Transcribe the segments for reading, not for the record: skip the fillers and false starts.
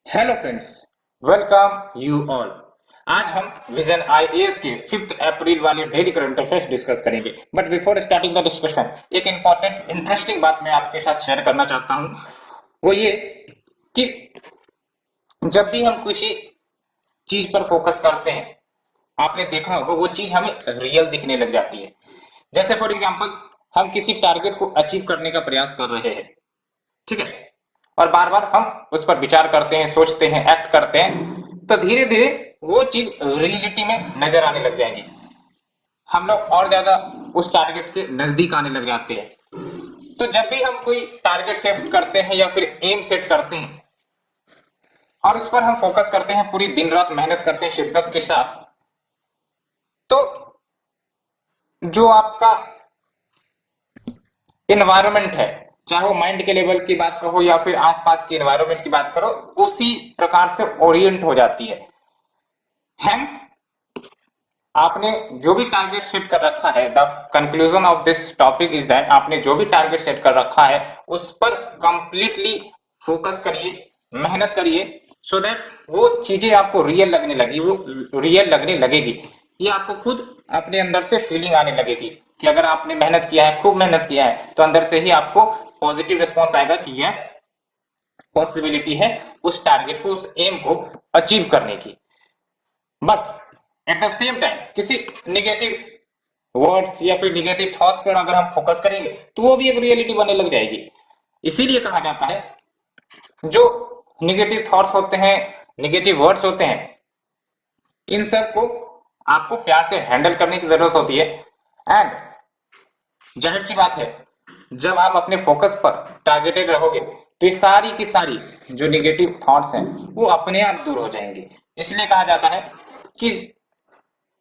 Hello friends, welcome you all. आज हम vision IAS के 5 अप्रैल वाले डेली करंट अफेयर्स डिस्कस करेंगे। But before starting the discussion, एक इंपॉर्टेंट इंटरेस्टिंग बात मैं आपके साथ शेयर करना चाहता हूं। वो ये कि जब भी हम किसी चीज पर फोकस करते हैं, आपने देखा होगा वो चीज हमें रियल दिखने लग जाती है। जैसे फॉर एग्जांपल, हम किसी टारगेट को अचीव करने का प्रयास कर रहे हैं, ठीक है, और बार बार हम उस पर विचार करते हैं, सोचते हैं, एक्ट करते हैं, तो धीरे धीरे वो चीज रियलिटी में नजर आने लग जाएगी। हम लोग और ज्यादा उस टारगेट के नजदीक आने लग जाते हैं। तो जब भी हम कोई टारगेट सेट करते हैं या फिर एम सेट करते हैं और उस पर हम फोकस करते हैं, पूरी दिन रात मेहनत करते हैं शिद्दत के साथ, तो जो आपका इन्वायरमेंट है, चाहे वो माइंड के लेवल की बात कहो या फिर आसपास की इन्वायरमेंट की बात करो, उसी प्रकार से ओरिएंट हो जाती है। हेंस आपने जो भी टारगेट सेट कर रखा है, the conclusion of this topic is that आपने जो भी टारगेट सेट कर रखा है उस पर कंप्लीटली फोकस करिए, मेहनत करिए, सो दैट वो चीजें आपको रियल लगने लगी, वो रियल लगने लगेगी। ये आपको खुद अपने अंदर से फीलिंग आने लगेगी कि अगर आपने मेहनत किया है, खूब मेहनत किया है, तो अंदर से ही आपको पॉजिटिव रिस्पॉन्स आएगा कि यस, पॉसिबिलिटी है उस टारगेट को, उस एम को अचीव करने की। But at the same time किसी निगेटिव वर्ड्स या फिर निगेटिव थॉट्स पर अगर हम फोकस करेंगे तो वो भी एक रियलिटी बनने लग जाएगी। इसीलिए कहा जाता है, जो निगेटिव थॉट्स होते हैं, निगेटिव वर्ड्स होते हैं, इन सब को आपको प्यार से हैंडल करने की जरूरत होती है। एंड जाहिर सी बात है, जब आप अपने फोकस पर टारगेटेड रहोगे तो ये सारी की सारी जो निगेटिव थॉट्स हैं वो अपने आप दूर हो जाएंगे। इसलिए कहा जाता है कि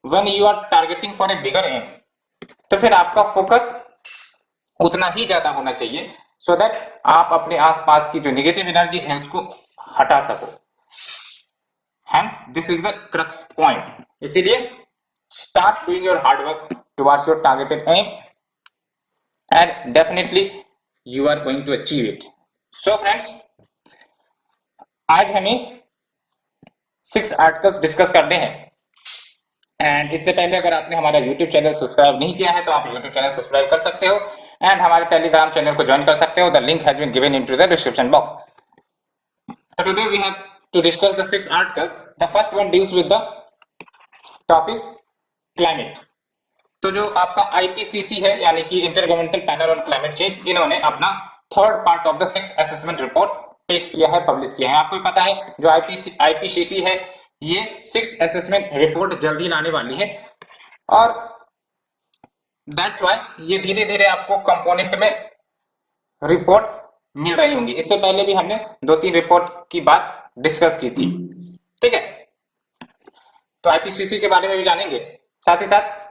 when you are targeting for a bigger aim, तो फिर आपका फोकस उतना ही ज्यादा होना चाहिए, सो दैट आप अपने आसपास की जो निगेटिव एनर्जी है उसको हटा सको। Hence this is the crux point. इसीलिए start doing your hard work towards your targeted aim and definitely you are going to achieve it. So friends, आज हमें 6 आर्टिकल्स डिस्कस करने हैं। एंड इससे पहले अगर आपने हमारा यूट्यूब चैनल सब्सक्राइब नहीं किया है तो आप यूट्यूब चैनल सब्सक्राइब कर सकते हो एंड हमारे टेलीग्राम चैनल को ज्वाइन कर सकते हो। The link has been given into the description box. So today we have to discuss the 6 articles. The first one deals with the topic climate. तो जो आपका आईपीसीसी है, यानी कि inter governmental panel on climate change, इन्होंने अपना third part of the 6th assessment report पेश किया है, पब्लिश किया है। आपको पता है जो आईपीसीसी है, ये 6th असेसमेंट रिपोर्ट जल्दी लाने वाली है और दैट्स व्हाई ये धीरे धीरे आपको कंपोनेंट में रिपोर्ट मिल रही होंगी। इससे पहले भी हमने 2-3 रिपोर्ट की बात डिस्कस की थी, ठीक है। तो आईपीसीसी के बारे में भी जानेंगे, साथ ही साथ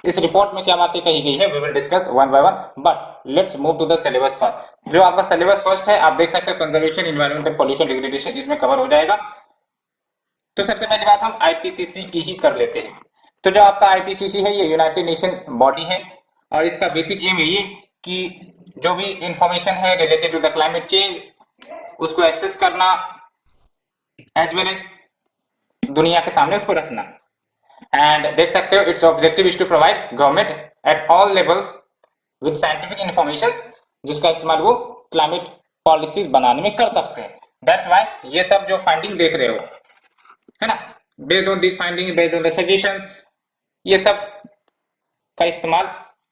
इस रिपोर्ट में क्या बातें कही गई है we will discuss one by one. But let's move to the syllabus first. जो आपका सिलेबस फर्स्ट है, आप देख सकते हो कंजर्वेशन, एनवायरमेंटल, पॉल्यूशन, डिग्रेडेशन, इसमें कवर हो जाएगा। तो सबसे पहली बात हम आईपीसीसी की ही कर लेते हैं। तो जो आपका आईपीसीसी है, ये यूनाइटेड नेशन बॉडी है और इसका बेसिक एम है ये कि जो भी इंफॉर्मेशन है related to the climate change उसको एसेस करना, एज वेल एज दुनिया के सामने उसको रखना। एंड देख सकते हो its objective is to provide government at all levels with scientific information, जिसका इस्तेमाल वो क्लाइमेट पॉलिसीज बनाने में कर सकते हैं। दैट्स व्हाई ये सब जो फाइंडिंग देख रहे हो, है ना, based on this finding, based on the suggestions, ये सब का इस्तेमाल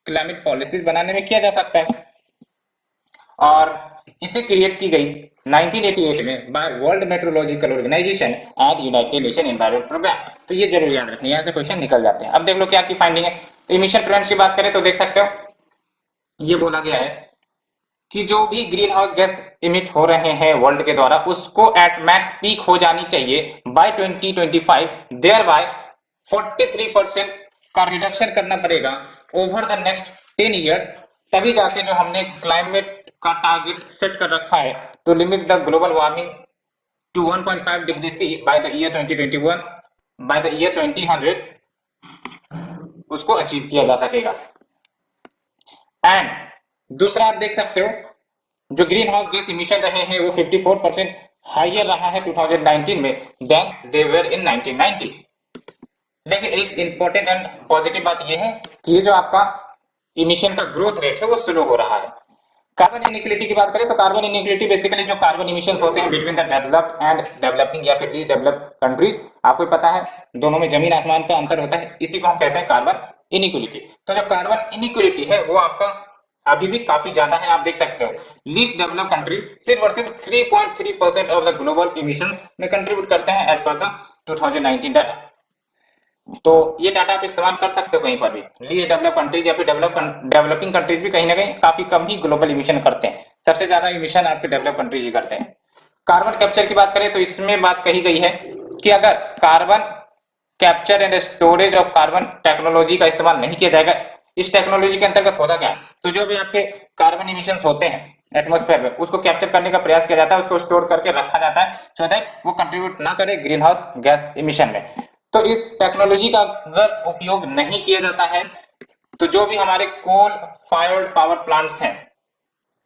क्लाइमेट पॉलिसीज बनाने में किया जा सकता है। और इसे क्रिएट की गई 1988 में by World Meteorological Organization and United Nation Environment Programme. तो ये जरूर याद रखना, यहाँ से क्वेश्चन निकल जाते हैं। अब देख लो क्या की फाइंडिंग है। तो इमिशन ट्रेंड्स की बात करें तो देख सकते हो ये बोला गया है कि जो भी ग्रीन हाउस गैस इमिट हो रहे हैं वर्ल्ड के द्वारा, उसको एट मैक्स पीक हो जानी चाहिए बाय 2025, देयर बाय 43% का रिडक्शन करना पड़ेगा ओवर द नेक्स्ट 10 ईयर्स। तभी जाके जो हमने क्लाइमेट का टारगेट सेट कर रखा है to limit the global warming to 1.5 degree C by the year 2021, by the year 2000, उसको अचीव किया जा सकेगा। एंड दूसरा आप देख सकते हो जो ग्रीन हाउस गैस इमिशन रहे हैं वो 54% हाइयर रहा है 2019 में देन दे वर इन 1990। लेकिन एक इंपॉर्टेंट एंड पॉजिटिव बात यह है कि ये जो आपका इमिशन का ग्रोथ रेट है वो स्लो हो रहा है। कार्बन इनइक्वलिटी की बात करें तो कार्बन इनइक्वलिटी बेसिकली जो कार्बन इमिशन होते हैं between the developed and developing या फिर डी डेवलप्ड कंट्रीज, आपको पता है दोनों में जमीन आसमान का अंतर होता है, इसी को हम कहते हैं कार्बन इनइक्वलिटी। तो जो कार्बन इनइक्वलिटी है वो आपका अभी भी काफी ज्यादा है। आप देख सकते हो लीस्ट डेवलप्ड कंट्री सिर्फ और सिर्फ 3.3% ऑफ द ग्लोबल इमिशंस में कंट्रीब्यूट करते हैं एज पर द 2019 डाटा। तो ये डाटा आप इस्तेमाल कर सकते हो कहीं पर भी। लीस्ट डेवलप कंट्रीज या फिर डेवलपिंग कंट्रीज भी कहीं ना कहीं काफी कम ही ग्लोबल इमिशन करते हैं, सबसे ज्यादा इमिशन आपके डेवलप कंट्रीज ही करते हैं। कार्बन कैप्चर की बात करें तो इसमें बात कही गई है कि अगर carbon capture and storage of carbon technology का इस्तेमाल नहीं किया जाएगा, इस टेक्नोलॉजी के अंतर्गत होता क्या है, तो जो भी आपके कार्बन इमिशन होते हैं एटमॉस्फेयर में उसको कैप्चर करने का प्रयास किया जाता है, उसको स्टोर करके रखा जाता है सो दैट वो कंट्रीब्यूट ना करे ग्रीन हाउस गैस इमिशन में। तो इस टेक्नोलॉजी का अगर उपयोग नहीं किया जाता है तो जो भी हमारे कोल फायर्ड पावर प्लांट्स हैं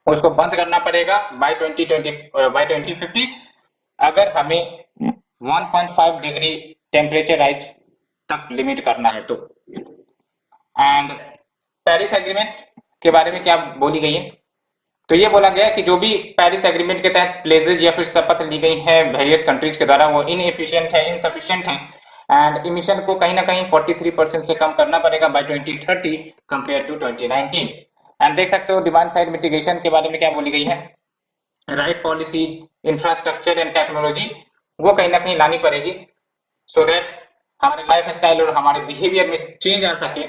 उसको बंद करना पड़ेगा बाय 2050 अगर हमें 1.5 डिग्री टेम्परेचर राइज तक लिमिट करना है तो। एंड पेरिस एग्रीमेंट के बारे में क्या बोली गई है, तो ये बोला गया कि जो भी पेरिस एग्रीमेंट के तहत प्लेजेज या फिर शपथ ली गई है वेरियस कंट्रीज के द्वारा वो इनएफिशिएंट है, इनसफिशिएंट है एंड इमिशन को कहीं ना कहीं 43% से कम करना पड़ेगा बाय 2030 कंपेयर टू 2019। एंड देख सकते हो डिमांड साइड मिटिगेशन के बारे में क्या बोली गई है, right policies infrastructure and technology वो कहीं ना कहीं लानी पड़ेगी सो दैट हमारे लाइफ स्टाइल और हमारे बिहेवियर में चेंज आ सके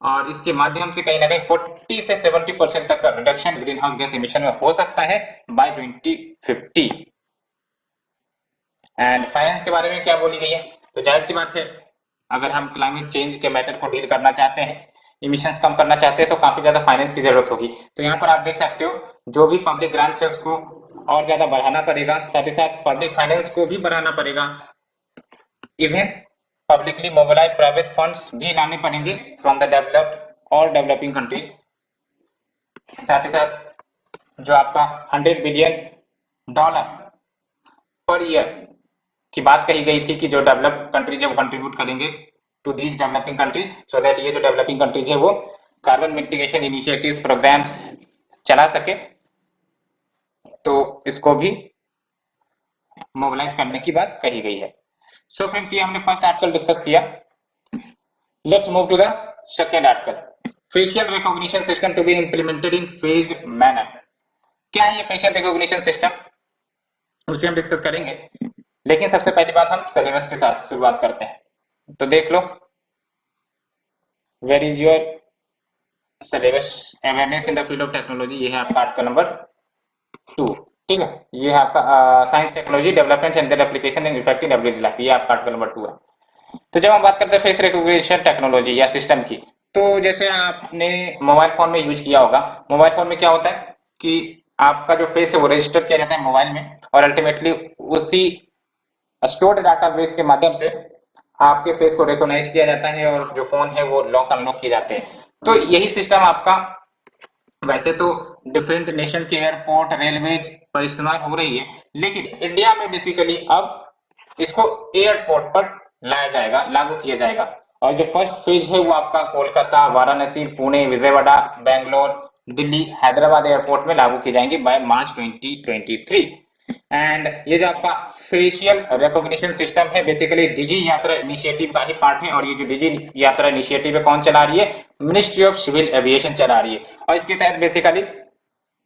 और इसके माध्यम से कहीं ना कहीं 40 से 70% तक का reduction green house gas emission में हो सकता है बाय 2050। एंड फाइनेंस के बारे में क्या बोली गई है, तो जाहिर सी बात है अगर हम क्लाइमेट चेंज के मैटर को डील करना चाहते हैं, इमिशंस कम करना चाहते हैं तो काफी ज्यादा फाइनेंस की जरूरत होगी। तो यहाँ पर आप देख सकते हो जो भी पब्लिक ग्रांट्स है उसको और ज्यादा बढ़ाना पड़ेगा, साथ ही साथ पब्लिक फाइनेंस को भी बढ़ाना पड़ेगा, even publicly mobilise private funds भी लाने पड़ेंगे फ्रॉम द डेवलप्ड और डेवलपिंग कंट्री। साथ ही साथ जो आपका $100 बिलियन पर ईयर की बात कही गई थी कि जो डेवलप्ड कंट्रीज है वो कंट्रीब्यूट करेंगे to these developing countries so that ये जो डेवलपिंग कंट्रीज है वो कार्बन मिटिगेशन इनिशिएटिव्स प्रोग्राम्स चला सके, तो इसको भी मोबिलाइज करने की बात कही गई है। सो फ्रेंड्स ये हमने फर्स्ट आर्टिकल डिस्कस किया। Let's move to the second article, facial recognition system to be implemented in phased manner. क्या है ये फेशियल रिकॉग्निशन सिस्टम, उसे हम डिस्कस करेंगे, लेकिन सबसे पहली बात हम सिलेबस के साथ शुरुआत करते हैं। तो देख लो where is your syllabus, awareness in the field of technology, ये है आपका आर्टिकल नंबर 2, ठीक है। ये है आपका science technology development and their application in effective everyday life, ये आपका आर्टिकल नंबर 2 है। तो जब हम बात करते हैं फेस रिकॉग्निशन टेक्नोलॉजी या सिस्टम की, तो जैसे आपने मोबाइल फोन में यूज किया होगा, मोबाइल फोन में क्या होता है कि आपका जो फेस है वो रजिस्टर किया जाता है मोबाइल में और अल्टीमेटली उसी स्टोर्ड डाटाबेस के माध्यम से आपके फेस को रिकॉग्नाइज किया जाता है और जो फोन है वो लॉक अनलॉक किए जाते हैं। तो यही सिस्टम आपका वैसे तो डिफरेंट नेशन के एयरपोर्ट रेलवेज पर इस्तेमाल हो रही है, लेकिन इंडिया में बेसिकली अब इसको एयरपोर्ट पर लाया जाएगा, लागू किया जाएगा। और जो फर्स्ट फेज है वो आपका कोलकाता, वाराणसी, पुणे, विजयवाड़ा, बेंगलोर, दिल्ली, हैदराबाद एयरपोर्ट में लागू की जाएंगी बाय मार्च 2023। एंड ये जो आपका फेशियल रिकॉग्निशन सिस्टम है बेसिकली डिजी यात्रा इनिशिएटिव का ही पार्ट है। और ये जो डिजी यात्रा इनिशिएटिव है कौन चला रही है, मिनिस्ट्री ऑफ सिविल एविएशन चला रही है। और इसके तहत बेसिकली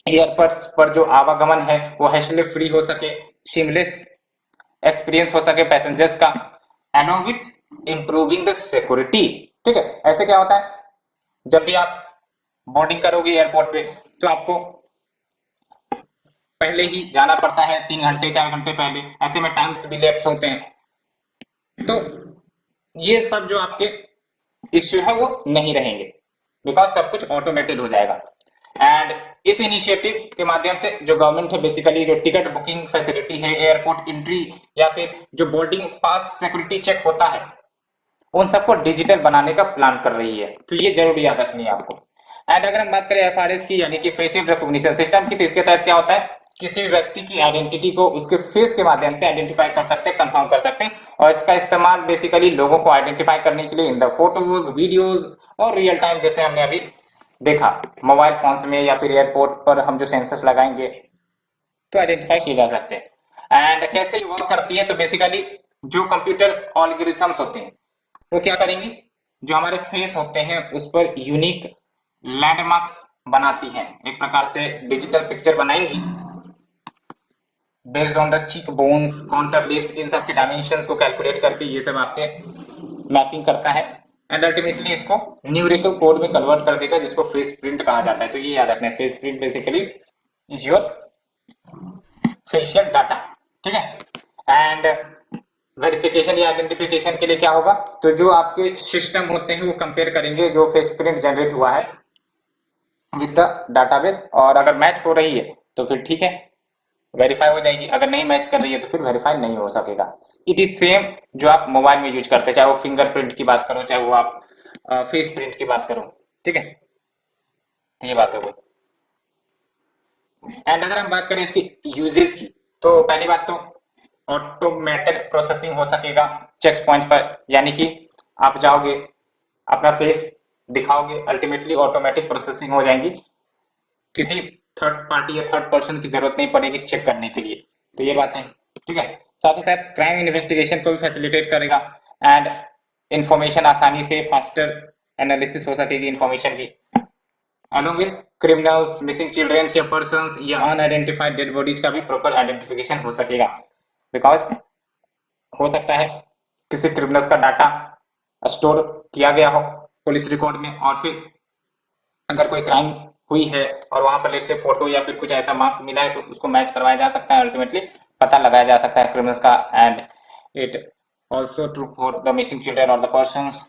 एयरपोर्ट पर जो आवागमन है वो हैसल फ्री हो सके, सीमलेस एक्सपीरियंस हो सके पैसेंजर्स का, along with improving the security, ठीक है। ऐसे क्या होता है जब भी आप बोर्डिंग करोगे एयरपोर्ट पे तो आपको पहले ही जाना पड़ता है 3 घंटे 4 घंटे पहले, ऐसे में टाइम्स भी लैप्स होते हैं। तो ये सब जो आपके इश्यू है वो नहीं रहेंगे बिकॉज सब कुछ ऑटोमेटेड हो जाएगा। एंड इस इनिशिएटिव के माध्यम से जो गवर्नमेंट है बेसिकली जो टिकट बुकिंग फैसिलिटी है, एयरपोर्ट एंट्री या फिर जो बोर्डिंग पास सिक्योरिटी चेक होता है उन सबको डिजिटल बनाने का प्लान कर रही है। तो ये जरूर याद रखनी है आपको। एंड अगर हम बात करें एफआरएस की यानी कि फेशियल रिकॉग्निशन सिस्टम की, तो इसके तहत क्या होता है, किसी भी व्यक्ति की आइडेंटिटी को उसके फेस के माध्यम से आइडेंटिफाई कर सकते हैं, कंफर्म कर सकते हैं, और इसका इस्तेमाल बेसिकली लोगों को आइडेंटिफाई करने के लिए इन द फोटोज, वीडियोज और रियल टाइम, जैसे हमने अभी देखा मोबाइल फोन्स में या फिर एयरपोर्ट पर हम जो सेंसर्स लगाएंगे तो आइडेंटिफाई किए जा सकते हैं। एंड कैसे ये वर्क करती है, तो बेसिकली जो कंप्यूटर एल्गोरिथम्स होते हैं वो क्या करेंगी, जो हमारे फेस होते हैं उस पर यूनिक लैंडमार्क्स बनाती हैं, एक प्रकार से डिजिटल पिक्चर बनाएंगी based on the cheek bones, contour lips, इन सब के डायमेंशंस को कैलकुलेट करके ये सब आपके मैपिंग करता है एंड अल्टीमेटली इसको न्यूमेरिकल कोड में कन्वर्ट कर देगा जिसको फेस प्रिंट कहा जाता है। तो ये याद रखना है, face print basically is your facial data, ठीक है। एंड वेरिफिकेशन या आइडेंटिफिकेशन के लिए क्या होगा, तो जो आपके सिस्टम होते हैं वो कंपेयर करेंगे जो फेस प्रिंट जनरेट हुआ है विद द डाटाबेस, और अगर मैच हो रही है तो फिर ठीक है वेरीफाई हो जाएगी, अगर नहीं मैच कर रही है तो फिर वेरीफाई नहीं हो सकेगा। इट इज सेम जो आप मोबाइल में यूज करते हैं, चाहे वो फिंगरप्रिंट की बात करो चाहे वो आप फेस प्रिंट की बात करो, ठीक है। तो ये बात है वो। एंड अगर हम बात करें इसकी यूजेस की, तो पहली बात तो ऑटोमेटेड प्रोसेसिंग हो सकेगा चेक पॉइंट पर, यानी कि आप जाओगे अपना फेस दिखाओगे, अल्टीमेटली ऑटोमेटिक प्रोसेसिंग हो जाएंगी, किसी थर्ड पार्टी या थर्ड पर्सन की जरूरत नहीं पड़ेगी चेक करने के लिए। तो ये बातें, ठीक है। साथ ही साथ क्राइम इन्वेस्टिगेशन को भी फैसिलिटेट करेगा एंड इंफॉर्मेशन आसानी से फास्टर एनालिसिस हो सकेगी इंफॉर्मेशन की, along with criminals, missing childrens या पर्सन्स या अनआइडेंटिफाइड डेड बॉडीज का भी प्रॉपर आइडेंटिफिकेशन हो सकेगा, बिकॉज हो सकता है किसी क्रिमिनल्स का डाटा स्टोर किया गया हो पुलिस रिकॉर्ड में, और फिर अगर कोई क्राइम हुई है और वहां पर लेट से फोटो या फिर कुछ ऐसा मार्क्स मिला है तो उसको मैच करवाया जा सकता है, अल्टीमेटली पता लगाया जा सकता है क्रिमिनल्स का। And it also true for the missing children और the persons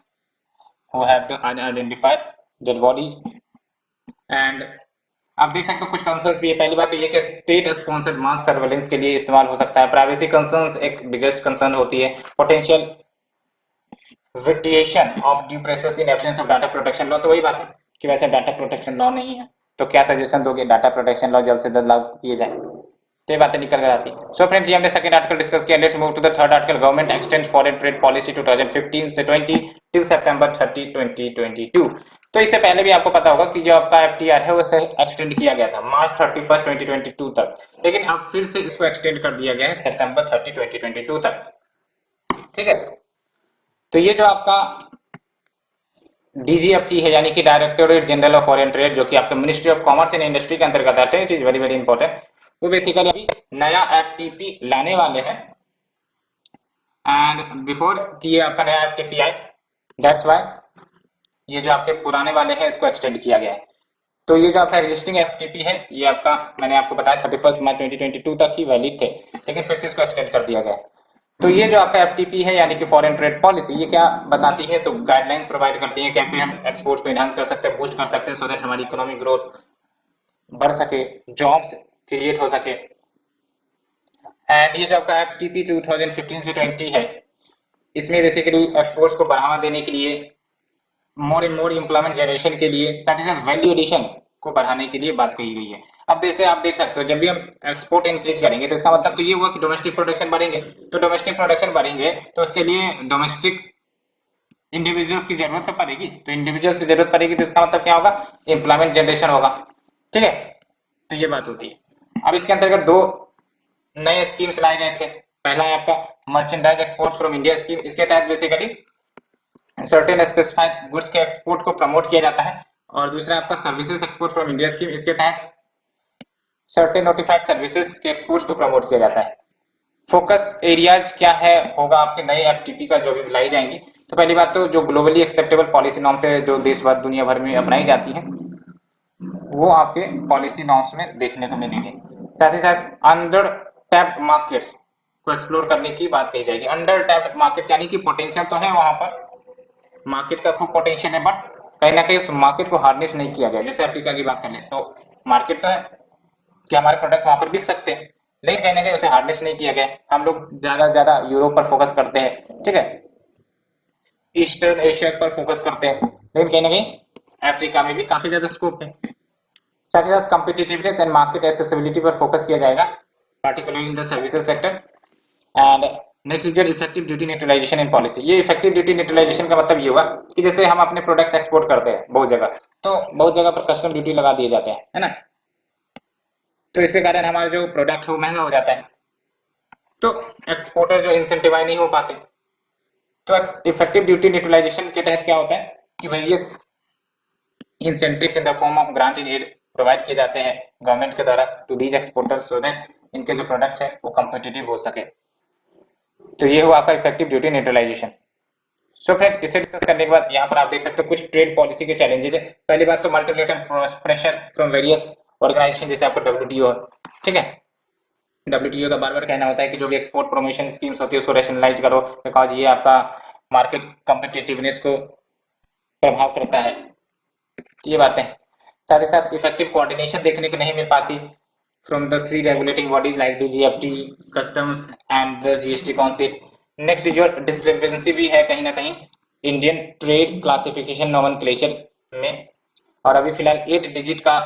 who have the unidentified dead bodies. And आप देख सकते हो कुछ कंसर्न्स भी है। पहली बात तो ये कि स्टेट स्पॉन्सर्ड मास सर्वेलेंस के लिए इस्तेमाल हो सकता है। प्राइवेसी कंसर्न्स एक बिगेस्ट कंसर्न होती है। Potential vitiation of due process in absence of data protection law, तो वही बात है कि वैसे डाटा प्रोटेक्शन लॉ नहीं है, तो क्या सजेशन दोगे, डाटा प्रोटेक्शन लॉ जल्द से जल्द लागू किए जाए, तो ये बातें निकल कर आती है। सो फ्रेंड्स, ये हमने सेकंड आर्टिकल डिस्कस किया। Let's move to the third article, government extend foreign trade policy 2015 से 20 टिल सितंबर 30, 2022। तो इससे पहले भी आपको पता होगा कि जो आपका एफटीआर है उसे एक्सटेंड किया गया था मार्च 31, 2022 तक, लेकिन अब फिर से इसको एक्सटेंड कर दिया गया है सितंबर 30, 2022 तक, ठीक है। तो ये जो आपका डीजीएफटी है यानी कि directorate general of foreign trade, जो कि आपका ministry of commerce and industry के अंतर्गत आते हैं, it is very very important. वो बेसिकली अभी नया एफटीपी लाने वाले हैं एंड बिफोर कि ये आपका नया एफटीपी आए, दैट्स व्हाई ये जो आपके पुराने वाले हैं इसको एक्सटेंड किया गया है। तो ये जो आपका रजिस्टरिंग एफटीपी है ये आपका मैंने आपको बताया 31 मार्च 2022 तक ही वैलिड थे, लेकिन फिर से इसको एक्सटेंड कर दिया गया है। तो ये जो आपका एफटीपी है यानी कि फॉरेन ट्रेड पॉलिसी, ये क्या बताती है, तो गाइडलाइंस प्रोवाइड करती है कैसे हम एक्सपोर्ट्स को एनहांस कर सकते हैं, बूस्ट कर सकते हैं, सो दैट हमारी इकोनॉमिक ग्रोथ बढ़ सके, जॉब्स क्रिएट हो सके। एंड ये जो आपका एफटीपी 2015 से 20 है, इसमें बेसिकली एक्सपोर्ट्स को बढ़ावा देने के लिए, more and more employment generation के लिए, साथ ही साथ वैल्यू एडिशन को बढ़ाने के लिए बात कही गई है। अब जैसे आप देख सकते हो जब भी हम एक्सपोर्ट इंक्रीज करेंगे तो इसका मतलब तो ये हुआ कि डोमेस्टिक प्रोडक्शन बढ़ेंगे, तो डोमेस्टिक प्रोडक्शन बढ़ेंगे तो उसके लिए डोमेस्टिक इंडिविजुअल्स की जरूरत तो पड़ेगी, तो इंडिविजुअल्स की जरूरत पड़ेगी तो इसका मतलब क्या होगा, एम्प्लॉयमेंट जनरेशन होगा, ठीक है। तो ये बात होती है। अब इसके अंतर्गत दो नए स्कीम्स लाए गए थे। पहला है आपका merchandise export from India scheme, इसके तहत बेसिकली सर्टेन स्पेसिफाइड गुड्स के एक्सपोर्ट को प्रमोट किया जाता है, और दूसरा आपका services export from India scheme, इसके तहत सर्टेन नोटिफाइड सर्विसेज के एक्सपोर्ट्स को प्रमोट किया जाता है। फोकस एरियाज क्या है होगा आपके नए एफटीपी का जो भी लाई जाएंगी, तो पहली बात तो जो ग्लोबली एक्सेप्टेबल पॉलिसी नॉर्म्स है जो देश भर दुनिया भर में अपनाई जाती हैं वो आपके पॉलिसी नॉर्म्स में देखने को मिलेंगे। साथ ही साथ अंडर टैप्ड मार्केट्स को एक्सप्लोर करने की बात कही जाएगी। अंडर टैप्ड मार्केट्स यानी कि पोटेंशियल तो है वहां पर, मार्केट का खूब पोटेंशियल है, बट कहीं ना कहीं उस मार्केट को हार्नेस नहीं किया गया। जैसे अफ्रीका की बात कर ले तो मार्केट तो है कि हमारे प्रोडक्ट वहां पर बिक सकते हैं, लेकिन कहीं ना कहीं उसे हार्नेस नहीं किया गया। हम लोग ज्यादा से ज्यादा यूरोप पर फोकस करते हैं, ठीक है, ईस्टर्न एशिया पर फोकस करते हैं, लेकिन कहीं ना कहीं अफ्रीका में भी काफी ज्यादा स्कोप है। साथ ही साथ कॉम्पिटिटिवनेस एंड मार्केट एक्सेसिबिलिटी पर फोकस किया जाएगा, particularly in the services sector. And next is effective duty neutralisation in policy. ये इफेक्टिव ड्यूटी न्यूट्रलाइजेशन का मतलब ये हुआ कि जैसे हम अपने प्रोडक्ट्स एक्सपोर्ट करते हैं बहुत जगह, तो बहुत जगह पर कस्टम ड्यूटी लगा दिए जाते हैं, है ना, तो इसके कारण हमारा जो प्रोडक्ट है वो महंगा हो जाता है, तो एक्सपोर्टर जो इंसेंटिवाइज नहीं हो पाते। तो इफेक्टिव ड्यूटी न्यूट्रलाइजेशन के तहत क्या होता है कि various incentives in the form of grant in aid provide किए जाते हैं गवर्नमेंट के द्वारा to these exporters, so that इनके जो प्रोडक्ट्स है वो कम्पिटिटिव हो सके। तो ये हुआ आपका effective duty neutralisation. So friends, इसे डिस्कस करने के बाद यहाँ पर आप देख सकते हो कुछ ट्रेड पॉलिसी के चैलेंजेस है। पहली बात तो multilateral pressure from various organization, जैसे आपको डब्ल्यूटीओ है, ठीक है। डब्ल्यूटीओ का बार बार कहना होता है कि जो भी एक्सपोर्ट प्रमोशन स्कीम्स होती है उसको रैशनलाइज करो, बिकॉज ये आपका मार्केट कम्पिटिटिवनेस को प्रभाव करता है, ये बातें। साथ ही साथ इफेक्टिव कोऑर्डिनेशन देखने को नहीं मिल पाती from the 3 regulating bodies like DGFT, customs and the GST council. Next जो डिस्क्रिपेंसी भी है कहीं ना कहीं इंडियन ट्रेड क्लासिफिकेशन नोमेनक्लेचर में, और अभी फिलहाल 8 डिजिट का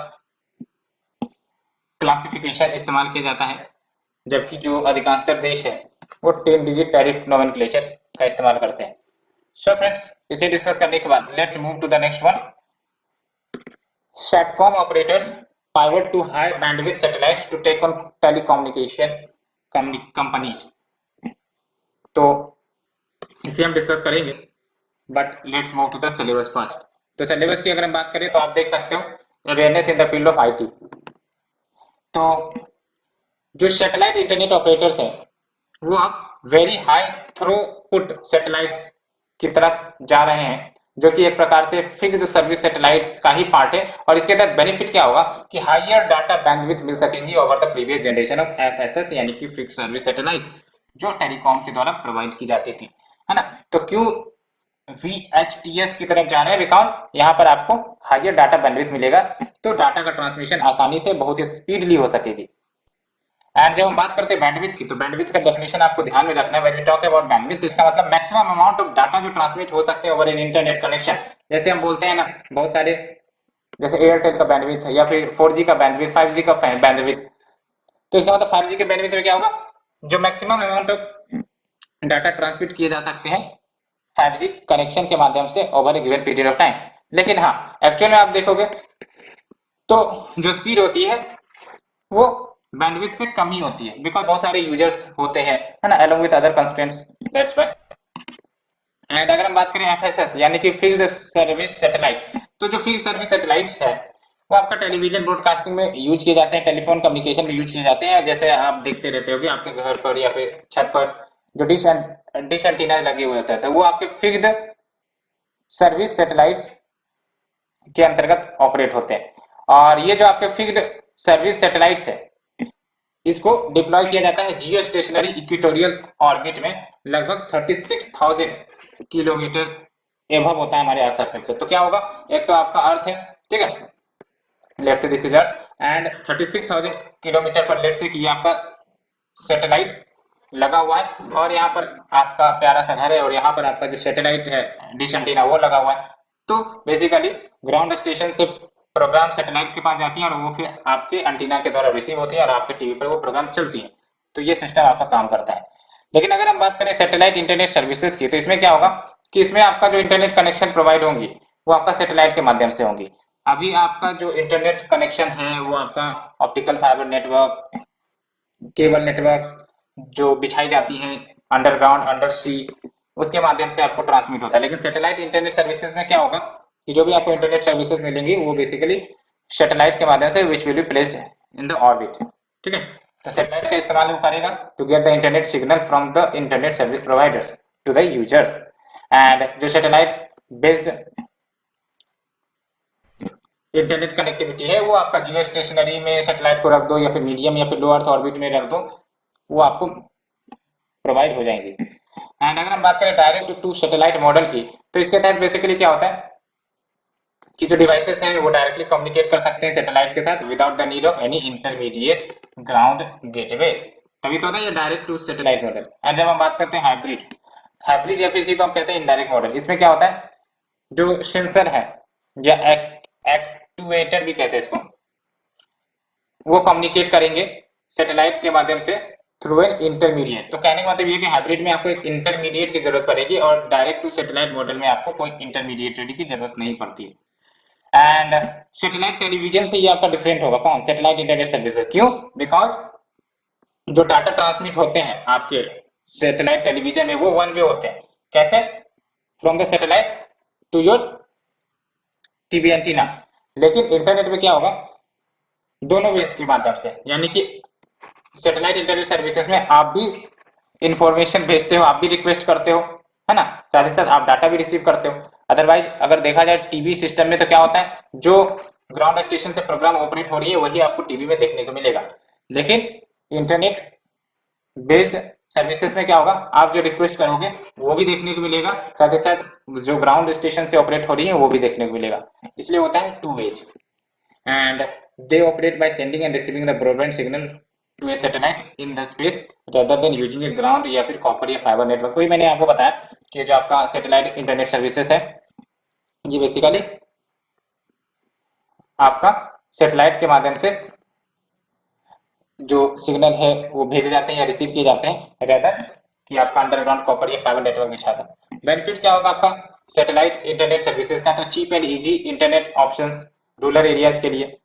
क्लासिफिकेशन इस्तेमाल किया जाता है, जबकि जो अधिकांशतर देश है वो 10 डिजिट टैरिफ नोमेनक्लेचर का इस्तेमाल करते हैं। सो फ्रेंड्स, इसे डिस्कस करने के बाद let's move to the next one. SATCOM operators pivot to high bandwidth satellites to take on telecommunication companies। तो इसे हम डिस्कस करेंगे, but let's move to the syllabus first. तो सिलेबस की अगर हम बात करें तो आप देख सकते हो awareness in the field of IT. तो जो सैटेलाइट इंटरनेट ऑपरेटर्स हैं वो अब वेरी हाई थ्रूपुट सैटेलाइट्स की तरफ जा रहे हैं, जो कि एक प्रकार से फिक्स्ड सर्विस सैटेलाइट्स का ही पार्ट है। और इसके तहत बेनिफिट क्या होगा कि हायर डाटा बैंडविड्थ मिल सकेंगी over the previous generation of FSS, यानी कि फिक्स्ड सर्विस सैटेलाइट जो टेलीकॉम के द्वारा प्रोवाइड की जाती थी, है ना। तो क्यों VHTS की तरफ जा रहे हैं, बिकॉज यहाँ पर आपको हायर डाटा बैंडविड्थ मिलेगा, तो डाटा का ट्रांसमिशन आसानी से बहुत ही स्पीडली हो सकेगी। एंड जब हम बात करते हैं बैंडविड्थ की, तो बैंडविड्थ का डेफिनेशन आपको ध्यान में रखना है। When we talk about bandwidth, तो इसका मतलब मैक्सिमम अमाउंट ऑफ डाटा जो ट्रांसमिट हो सकते हैं ओवर एन इंटरनेट कनेक्शन। जैसे हम बोलते हैं ना बहुत सारे, जैसे एयरटेल का बैंडविड्थ है, या फिर 4G का बैंडविड्थ, 5G का बैंडविड्थ। तो इसका मतलब 5G के बैंडविड्थ में क्या होगा, जो maximum amount of data transmit किए जा सकते हैं 5G कनेक्शन के माध्यम से over A given period of time. लेकिन हाँ, एक्चुअल में आप देखोगे तो जो स्पीड होती है वो बैंडविड्थ से कम ही होती है, बिकॉज बहुत सारे यूजर्स होते हैं, है ना, along with other constraints, that's why. And अगर हम बात करें एफएसएस यानी कि फिक्स्ड सर्विस सैटेलाइट, तो जो फिक्स्ड सर्विस सैटेलाइट्स है वो आपका टेलीविजन ब्रॉडकास्टिंग में यूज किए जाते हैं, टेलीफोन कम्युनिकेशन में यूज किए जाते हैं। जैसे आप देखते रहते होगे आपके घर पर या फिर छत पर जो डिश एंटीना लगे हुए होते हैं, तो वो आपके फिक्स्ड सर्विस सैटेलाइट्स के अंतर्गत ऑपरेट होते हैं। और ये जो आपके फिक्स्ड सर्विस सैटेलाइट्स है इसको डिप्लॉय किया जाता है जियो स्टेशनरी इक्वेटोरियल ऑर्बिट में, लगभग 36,000 किलोमीटर एबव होता है हमारे अर्थ सरफेस से। तो क्या होगा, एक तो आपका अर्थ है, ठीक है, let's say this is earth, and 36,000 kilometre पर लेट्स से कि ये आपका सैटेलाइट लगा हुआ है, और यहाँ पर आपका प्यारा सा घर है, और यहाँ पर आपका जो सैटेलाइट है डिश एंटीना वो लगा हुआ है। तो बेसिकली ग्राउंड स्टेशन से प्रोग्राम सैटेलाइट के पास जाती है, और वो फिर आपके एंटीना के द्वारा रिसीव होती है, और आपके टीवी पर वो प्रोग्राम चलती है। तो ये सिस्टम आपका काम करता है। लेकिन अगर हम बात करें सैटेलाइट इंटरनेट सर्विसेज की, तो इसमें क्या होगा कि इसमें आपका जो इंटरनेट कनेक्शन प्रोवाइड होंगी वो आपका सैटेलाइट के माध्यम से होंगी। अभी आपका जो इंटरनेट कनेक्शन है वो आपका optical fibre network, cable network जो बिछाई जाती है अंडरग्राउंड, अंडर सी, उसके माध्यम से आपको ट्रांसमिट होता है। लेकिन सैटेलाइट इंटरनेट सर्विसेज में क्या होगा कि जो भी आपको इंटरनेट सर्विसेज मिलेंगी वो बेसिकली सैटेलाइट के माध्यम से which will be placed in the orbit, ठीक है। तो सैटेलाइट का इस्तेमाल वो करेगा to get the internet signal from the internet service providers to the users. And जो सैटेलाइट बेस्ड इंटरनेट कनेक्टिविटी है वो आपका जियो स्टेशनरी में सैटेलाइट को रख दो, या फिर मीडियम या फिर लो अर्थ ऑर्बिट में रख दो, वो आपको प्रोवाइड हो जाएंगी। एंड अगर हम बात करें डायरेक्ट टू सैटेलाइट मॉडल की, तो इसके तहत बेसिकली क्या होता है कि जो डिवाइसेस हैं वो डायरेक्टली कम्युनिकेट कर सकते हैं सैटेलाइट के साथ without the need of any intermediate ground gateway, तभी तो होता है ये direct to satellite model. And जब हम बात करते हैं हाइब्रिड या फिर इसी को हम कहते हैं इनडायरेक्ट मॉडल, इसमें क्या होता है जो सेंसर है या एक्टुएटर भी कहते हैं इसको, वो कम्युनिकेट करेंगे सैटेलाइट के माध्यम से थ्रू एन इंटरमीडिएट। तो कहने का मतलब ये कि हाइब्रिड में आपको एक इंटरमीडिएट की जरूरत पड़ेगी और डायरेक्ट टू सैटेलाइट मॉडल में आपको कोई इंटरमीडिएटरी की जरूरत नहीं पड़ती है। एंड सैटेलाइट टेलीविजन से ये आपका डिफरेंट होगा, कौन? Satellite internet services. क्यों? बिकॉज जो डाटा ट्रांसमिट होते हैं आपके सैटेलाइट टेलीविजन में वो वन वे होते हैं। कैसे? From the satellite to your TV antenna. लेकिन इंटरनेट में क्या होगा? दोनों वेज के माध्यम से, यानी कि सैटेलाइट इंटरनेट सर्विसेज में आप भी इंफॉर्मेशन भेजते हो, आप भी रिक्वेस्ट करते हो, है ना, साथ ही साथ आप डाटा भी रिसीव करते हो। अदरवाइज अगर देखा जाए टीवी सिस्टम में तो क्या होता है, जो ग्राउंड स्टेशन से प्रोग्राम ऑपरेट हो रही है वही आपको टीवी में देखने को मिलेगा। लेकिन इंटरनेट बेस्ड सर्विसेज में क्या होगा, आप जो रिक्वेस्ट करोगे वो भी देखने को मिलेगा, साथ ही साथ जो ग्राउंड स्टेशन से ऑपरेट हो रही है वो भी देखने को मिलेगा। इसलिए होता है two ways. And they operate by sending and receiving the broadband signal to a satellite in the space rather than using a ground या फिर कॉपर या फाइबर नेटवर्क। वही मैंने आपको बताया कि जो आपका सैटेलाइट इंटरनेट सर्विसेज है ये बेसिकली आपका सैटेलाइट के माध्यम से जो सिग्नल है वो भेजे जाते हैं या रिसीव किए जाते हैं, रेदर कि आपका अंडरग्राउंड कॉपर या फाइबर नेटवर्क बिछाकर। बेनिफिट क्या होगा आपका सैटेलाइट इंटरनेट सर्विसेज का? तो cheap and easy internet options rural areas के लिए,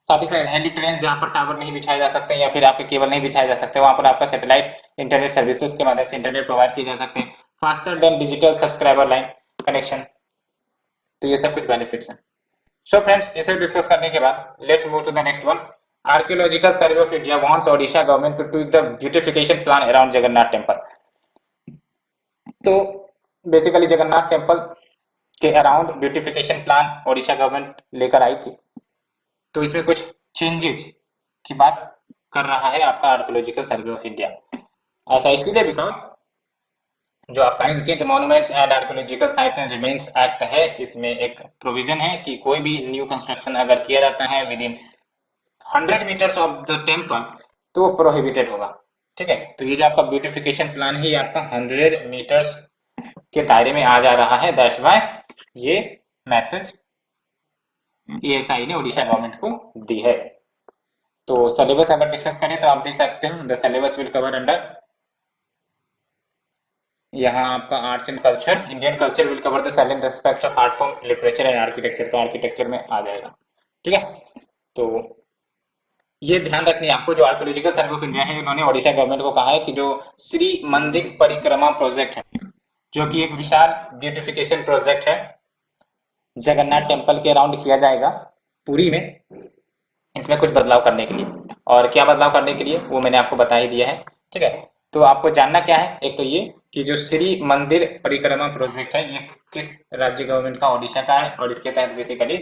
साथ ही साथ हेली प्लेन्स जहां पर टावर नहीं बिछाए जा सकते या फिर आपके केबल नहीं बिछाए जा सकते वहां पर आपका सैटेलाइट इंटरनेट सर्विसेज के माध्यम से इंटरनेट प्रोवाइड किए जा सकते हैं। Faster than digital subscriber line connection. तो ये सब कुछ बेनिफिट्स हैं। सो फ्रेंड्स, इसे डिस्कस करने के बाद let's move to the next one. Archaeological Survey of India wants Odisha government to tweak the beautification plan around Jagannath temple. तो बेसिकली जगन्नाथ टेम्पल के around beautification plan Odisha government लेकर आई थी। तो इसमें कुछ चेंजेस की बात कर रहा है आपका आर्कियोलॉजिकल सर्वे ऑफ इंडिया। ऐसा इसलिए बिकॉज जो आपका ancient monuments and archaeological sites and remains act है, इसमें एक प्रोविजन है कि कोई भी न्यू कंस्ट्रक्शन अगर किया जाता है within 100 metres of the temple तो वो प्रोहिबिटेड होगा। ठीक है, तो ये जो आपका ब्यूटिफिकेशन प्लान है ये आपका 100 मीटर्स के दायरे में आ जा रहा है। दैट्स व्हाई ये मैसेज ESI ने ओडिशा गवर्नमेंट को दी है। तो सिलेबस अगर डिस्कस करें तो आप देख सकते हो the syllabus will cover under, यहाँ आपका arts and culture, Indian culture will cover the silent aspects of art form, literature and architecture. तो आर्किटेक्चर में आ जाएगा। ठीक है, तो ये ध्यान रखनी है आपको। जो आर्कियोलॉजिकल सर्वे ऑफ इंडिया है उन्होंने ओडिशा गवर्नमेंट को कहा है कि जो श्री मंदिर परिक्रमा प्रोजेक्ट है जो कि एक विशाल ब्यूटिफिकेशन प्रोजेक्ट है जगन्नाथ टेम्पल के अराउंड किया जाएगा पुरी में, इसमें कुछ बदलाव करने के लिए। और क्या बदलाव करने के लिए वो मैंने आपको बता ही दिया है। ठीक है, तो आपको जानना क्या है, एक तो ये कि जो श्री मंदिर परिक्रमा प्रोजेक्ट है ये किस राज्य गवर्नमेंट का? ओडिशा का है। और इसके तहत बेसिकली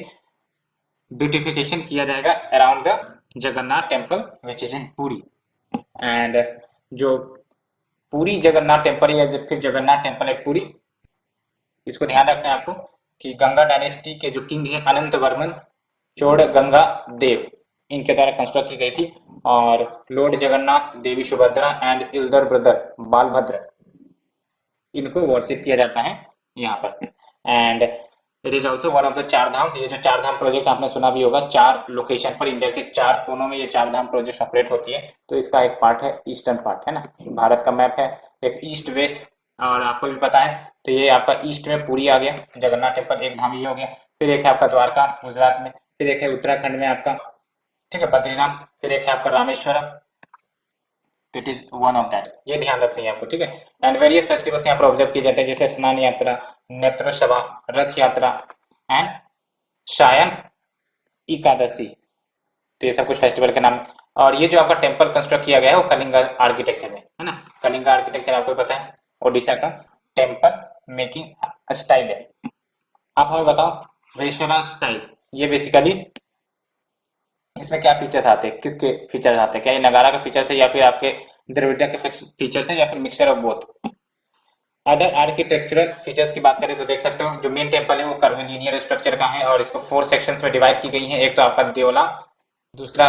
ब्यूटिफिकेशन किया जाएगा around the Jagannath temple which is in Puri. And जो पुरी जगन्नाथ टेम्पल या फिर जगन्नाथ टेम्पल है पुरी, इसको ध्यान रखना है आपको कि गंगा डायनेस्टी के जो किंग है अनंत वर्मन चोड़ गंगा देव, इनके द्वारा कंस्ट्रक्ट की गई थी। और lord Jagannath, Devi Subhadra and elder brother Balabhadra, इनको वर्शिप किया जाता है यहाँ पर। And it is also one of the Char Dham. ये जो चार धाम प्रोजेक्ट आपने सुना भी होगा, 4 लोकेशन पर इंडिया के 4 कोनों में ये चार धाम प्रोजेक्ट ऑपरेट होती है। तो इसका एक पार्ट है ईस्टर्न पार्ट, है ना, भारत का मैप है एक ईस्ट वेस्ट, और आपको भी पता है। तो ये आपका ईस्ट में पुरी आ गया, जगन्नाथ टेम्पल एक धाम ये हो गया। फिर एक है आपका द्वारका गुजरात में, फिर एक है उत्तराखंड में आपका, ठीक है, बद्रीनाथ, फिर एक है आपका रामेश्वरम। तो it is one of that, ये ध्यान रखनी है आपको। ठीक है, एंड वेरियस फेस्टिवल्स यहाँ पर ऑब्जर्व किए जाते हैं जैसे स्नान यात्रा, नेत्रोत्सव, रथ यात्रा एंड शायन एकादशी। तो ये सब कुछ फेस्टिवल के नाम। और ये जो आपका टेम्पल कंस्ट्रक्ट किया गया है वो कलिंगा आर्किटेक्चर में, है ना। कलिंगा आर्किटेक्चर आपको पता है ओडिशा का टेम्पल मेकिंग स्टाइल है। आप हमें बताओ वेश्यवा स्टाइल, ये बेसिकली इसमें क्या फीचर्स आते हैं, किसके फीचर्स आते हैं? क्या ये नगारा का फीचर्स है या फिर आपके द्रविड़ के फीचर्स है या फिर mixture of both? Other architectural features की बात करें तो देख सकते हो जो मेन टेम्पल है वो कर्विलिनियर स्ट्रक्चर का है और इसको 4 सेक्शंस में डिवाइड की गई है। एक तो आपका देवला, दूसरा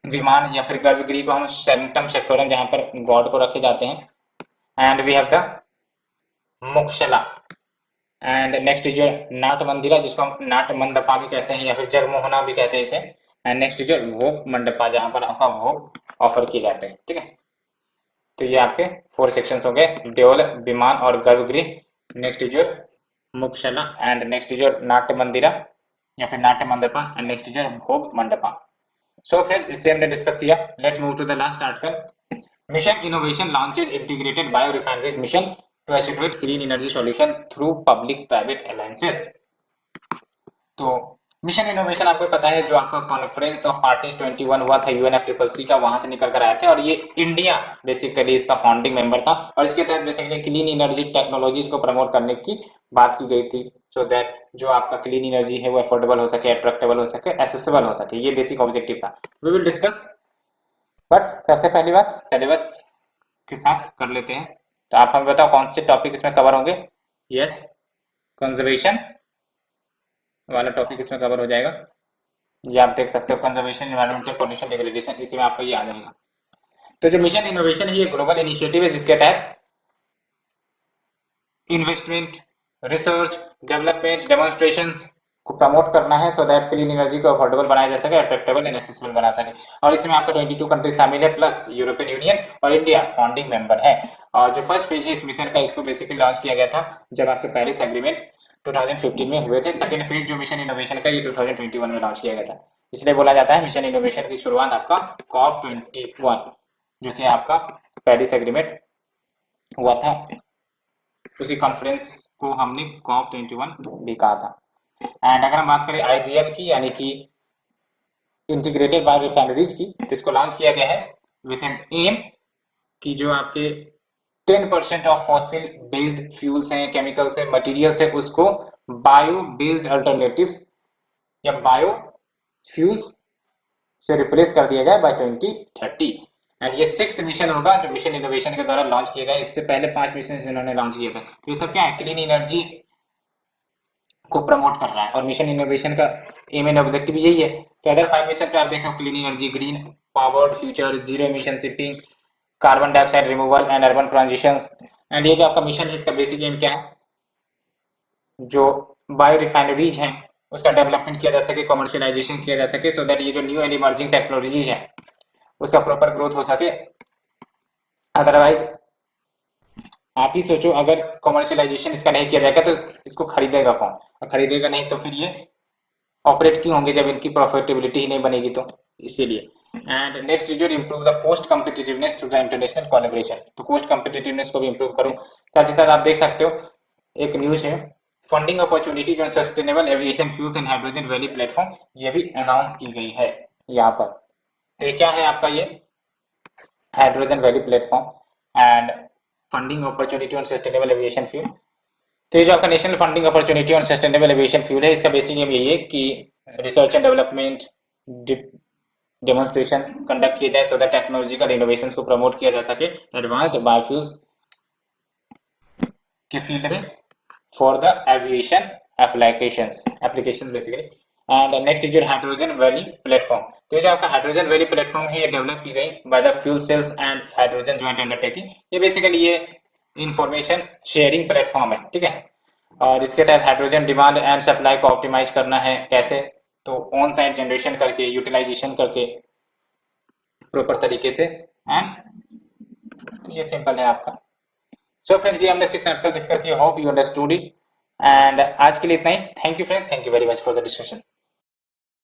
विमान या फिर गर्भगृह को हम सेंटम सेक्टोरम जहां पर गॉड को रखे जाते हैं, and we have the Mukhasala and next is your Nata Mandira, जिसको हम नाट मंडपा भी कहते हैं या फिर जगमोहना भी कहते हैं इसे। And next is your Bhoga mandapa, जहां पर आपका भोग ऑफर किए जाते हैं, ठीक है। तो ये आपके 4 सेक्शंस हो गए, देवल, विमान और गर्भगृह। Next is your Mukhasala and next is your Natya Mandira या फिर Natya Mandapa and next is your Bhoga Mandapa. So friends, इससे हमने डिस्कस किया। Let's move to the last article. Mission innovation launches integrated bio refineries mission to extract clean energy solution through public private alliances. तो mission innovation आपको पता है, जो आपका conference of parties 21 हुआ था UNFCCC का, वहां से निकल कर आए थे और ये इंडिया बेसिकली इसका फाउंडिंग मेंबर था। और इसके तहत बेसिकली क्लीन एनर्जी टेक्नोलॉजीज को प्रमोट करने की बात की गई थी, सो दैट जो आपका क्लीन एनर्जी है वो अफोर्डेबल हो सके, अट्रैक्टेबल हो सके, एक्सेसिबल हो सके। ये बेसिक ऑब्जेक्टिव था। वी विल डिस्कस, बट सबसे पहली बात सिलेबस के साथ कर लेते हैं। तो आप हमें बताओ कौन से टॉपिक इसमें कवर होंगे। यस, कंजर्वेशन वाला टॉपिक इसमें कवर हो जाएगा। ये आप देख सकते हो, कंजर्वेशन, एनवायरमेंटल पोल्यूशन डिग्रेडेशन, इसी में आपको ये आ जाएगा। तो जो मिशन इनोवेशन है ये ग्लोबल इनिशिएटिव है, जिसके तहत इन्वेस्टमेंट, रिसर्च, डेवलपमेंट, डेमोन्स्ट्रेशंस को प्रमोट करना है, सो दैट क्लीन एनर्जी को अफोर्डेबल बनाया जा सके, अट्रैक्टेबल एंड एक्सेसिबल बना सके। और इसमें आपका 22 कंट्रीज शामिल है, प्लस यूरोपियन यूनियन और इंडिया फाउंडिंग मेंबर है। और जो फर्स्ट फेज है इस मिशन का, इसको बेसिकली लॉन्च किया गया था जब आपके पेरिस एग्रीमेंट 2015 में हुए थे। सेकेंड फेज जो मिशन इनोवेशन का, ये 2021 में लॉन्च किया गया था। इसलिए बोला जाता है मिशन इनोवेशन की शुरुआत आपका COP21, जो कि आपका पेरिस एग्रीमेंट हुआ था, उसी कॉन्फ्रेंस को हमने COP21 भी कहा था। एंड अगर हम बात करें IBM की, यानी कि इंटीग्रेटेड बायो रिफाइनरीज की, तो इसको लॉन्च किया गया है विथ एन एम कि जो आपके 10% ऑफ फॉसिल बेस्ड फ्यूल्स हैं, केमिकल्स हैं, मटेरियल्स है, उसको बायो बेस्ड अल्टरनेटिव्स या बायो फ्यूल्स से रिप्लेस कर दिया गया बाय 2030। एंड ये 6th मिशन होगा जो मिशन इनोवेशन के द्वारा लॉन्च किया गया। इससे पहले 5 मिशन इन्होंने लॉन्च किए थे। तो ये सब क्या है, क्लीन एनर्जी को प्रमोट कर रहा है और मिशन इनोवेशन का एम एंड ऑब्जेक्टिव यही है। तो अदर 5 मिशन पे आप देखें, clean energy, green powered future, zero emission shipping, carbon dioxide removal and urban transitions. And ये जो आपका मिशन है, इसका बेसिक एम क्या है, जो बायो रिफाइनरीज हैं उसका डेवलपमेंट किया जा सके, कमर्शियलाइजेशन किया जा सके, सो दैट ये जो न्यू एंड इमर्जिंग टेक्नोलॉजीज है उसका प्रॉपर ग्रोथ हो सके। अदरवाइज आप ही सोचो, अगर कमर्शियलाइजेशन इसका नहीं किया जाएगा तो इसको खरीदेगा कौन, और खरीदेगा नहीं तो फिर ये ऑपरेट क्यों होंगे जब इनकी प्रॉफिटेबिलिटी ही नहीं बनेगी। तो इसीलिए। And next is improve the cost competitiveness through the international collaboration. तो कोस्ट कम्पिटिटिवनेस को भी इम्प्रूव करूँ। साथ ही साथ आप देख सकते हो एक न्यूज है, funding opportunities on sustainable aviation fuels and hydrogen valley platform, ये भी अनाउंस की गई है यहाँ पर। तो ये क्या है आपका, ये hydrogen valley platform and funding opportunity on sustainable aviation fuel. तो ये जो आपका national funding opportunity on sustainable aviation fuel है, इसका बेसिक एम यही है कि research and development demonstration conduct किए जाए, सो दैट टेक्नोलॉजिकल इनोवेशन को प्रमोट किया जा सके एडवांस्ड बायोफ्यूल्स के फील्ड में for the aviation applications basically. And next is your hydrogen valley platform. तो ये जो आपका हाइड्रोजन वैली प्लेटफॉर्म है, ये डेवलप की गई by the fuel cells and hydrogen joint undertaking. ये बेसिकली ये इंफॉर्मेशन शेयरिंग प्लेटफॉर्म है, ठीक है। और इसके तहत हाइड्रोजन डिमांड एंड सप्लाई को ऑप्टिमाइज करना है। कैसे, तो ऑन साइट जनरेशन करके, यूटिलाइजेशन करके प्रॉपर तरीके से। एंड तो ये सिंपल है आपका। सो फ्रेंड्स, ये हमने 6 आर्टिकल डिस्कस किया। Hope you understood it. And आज के लिए इतना ही। Thank you friend, thank you very much for the discussion.